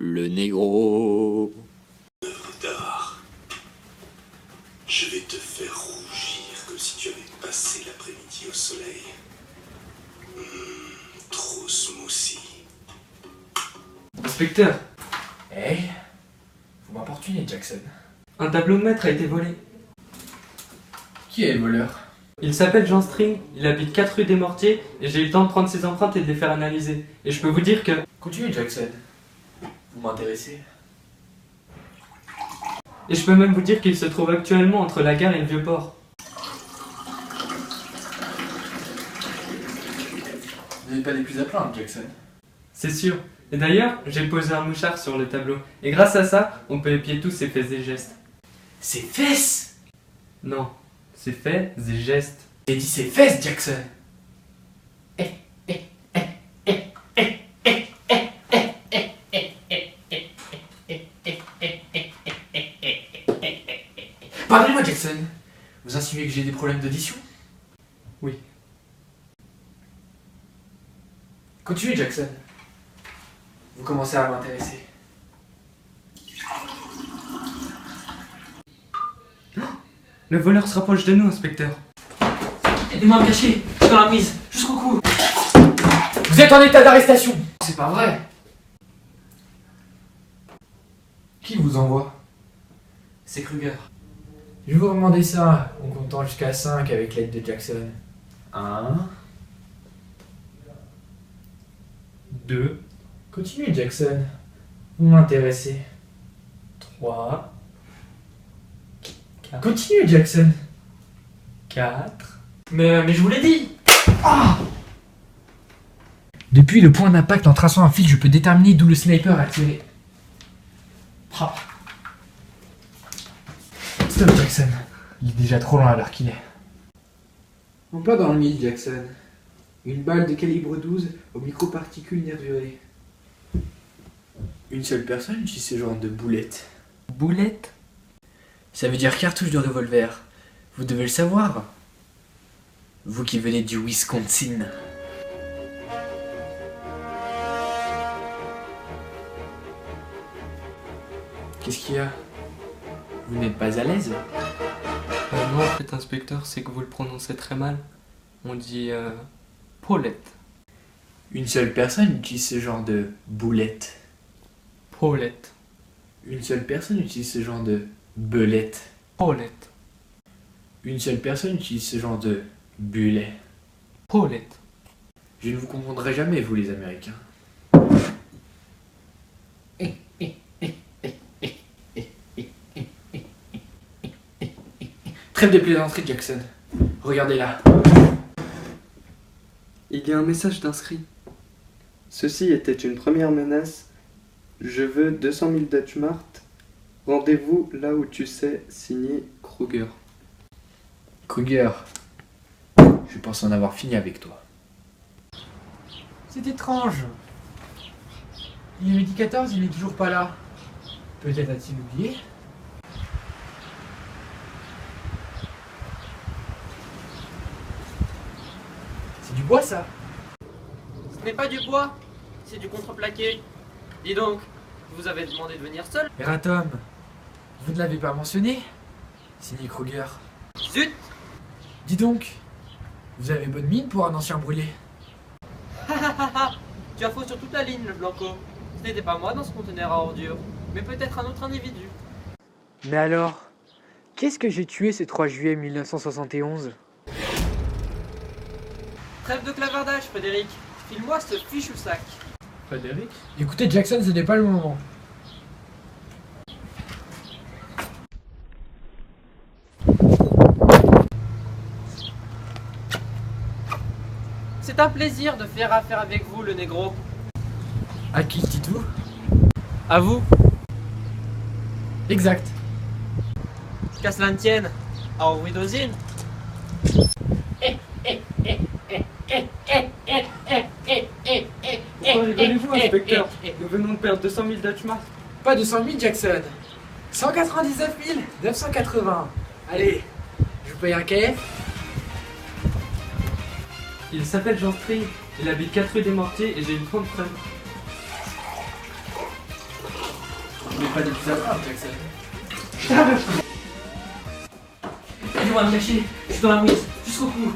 le négro. D'art. Je vais te faire rougir comme si tu avais passé l'après-midi au soleil. Trop smoothie. Inspecteur, Hey, vous m'importunez, Jackson. un tableau de maître a été volé. Qui est le voleur? Il s'appelle Jean String, il habite 4 rue des Mortiers et j'ai eu le temps de prendre ses empreintes et de les faire analyser. Et je peux vous dire que... Continuez, Jackson. Vous m'intéressez. Et je peux même vous dire qu'il se trouve actuellement entre la gare et le Vieux-Port. Vous n'êtes pas les plus à plaindre, Jackson. C'est sûr. Et d'ailleurs, j'ai posé un mouchard sur le tableau. Et grâce à ça, on peut épier tous ses faits et gestes. Ses fesses! Non, ses faits et gestes. J'ai dit ses fesses, Jackson! Pardonnez-moi, Jackson. Vous insinuez que j'ai des problèmes d'audition? Oui. Continuez, Jackson. Vous commencez à m'intéresser. Le voleur se rapproche de nous, inspecteur. Aidez-moi à me cacher. Je suis dans la mise. Jusqu'au cou. Vous êtes en état d'arrestation. C'est pas vrai. Qui vous envoie? C'est Kruger. Je vais vous demander ça en comptant jusqu'à 5 avec l'aide de Jackson. 1, 2. Continuez, Jackson. Vous m'intéressez. 3. Continuez, Jackson. 4. Mais je vous l'ai dit. Ah! Depuis le point d'impact en traçant un fil, je peux déterminer d'où le sniper a tiré. Ah. Stop, Jackson. Il est déjà trop loin à l'heure qu'il est. En plein dans le mille, Jackson. Une balle de calibre 12 aux microparticules nervurées. Une seule personne utilise ce genre de boulette. Boulette? Ça veut dire cartouche de revolver. Vous devez le savoir. Vous qui venez du Wisconsin. Qu'est-ce qu'il y a? Vous n'êtes pas à l'aise? Non, en fait, inspecteur, c'est que vous le prononcez très mal. On dit Paulette. Une seule personne utilise ce genre de boulette. Paulette. Une seule personne utilise ce genre de belette. Paulette. Une seule personne utilise ce genre de bullet. Paulette. Je ne vous comprendrai jamais, vous les Américains. Trêve de plaisanterie, Jackson. Regardez là. Il y a un message d'inscrit. Ceci était une première menace. Je veux 200 000 Dutch Mart. Rendez-vous là où tu sais, signé Kruger. Kruger, je pense en avoir fini avec toi. C'est étrange. Il est midi 14, il n'est toujours pas là. Peut-être a-t-il oublié? C'est du bois, ça? Ce n'est pas du bois, c'est du contreplaqué. Dis donc, vous avez demandé de venir seul? Eratom, vous ne l'avez pas mentionné? Signé Kruger. Zut! Dis donc, vous avez bonne mine pour un ancien brûlé. Tu as faux sur toute la ligne, le Blanco. Ce n'était pas moi dans ce conteneur à ordures, mais peut-être un autre individu. Mais alors, qu'est-ce que j'ai tué ce 3 juillet 1971? Trêve de clavardage, Frédéric. File-moi ce fichu sac. Frédéric? Écoutez, Jackson, ce n'est pas le moment. C'est un plaisir de faire affaire avec vous, le négro. À qui dites-vous? À vous, Exact. qu'à cela ne tienne. À Henri Dozine. Pourquoi rigolez-vous, inspecteur? Nous venons de perdre 200 000 Dutch Mart. Pas 200 000, Jackson. 199 980. Allez, je vous paye un KF. Il s'appelle Jean String, il habite 4 rue des Mortiers et j'ai une 30 preuves. Mais pas des plus graves, Jackson. Aidez-moi à me lâcher, je suis dans la mouise, jusqu'au cou.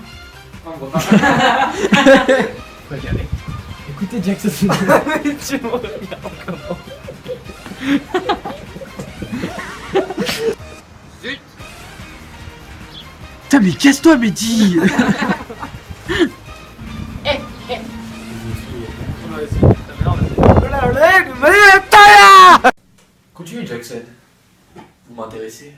On voit pas. Regardez. Écoutez Jackson. Tu me regardes comment. Zut. Putain mais casse-toi Mehdi. Continue Jackson. Vous m'intéressez.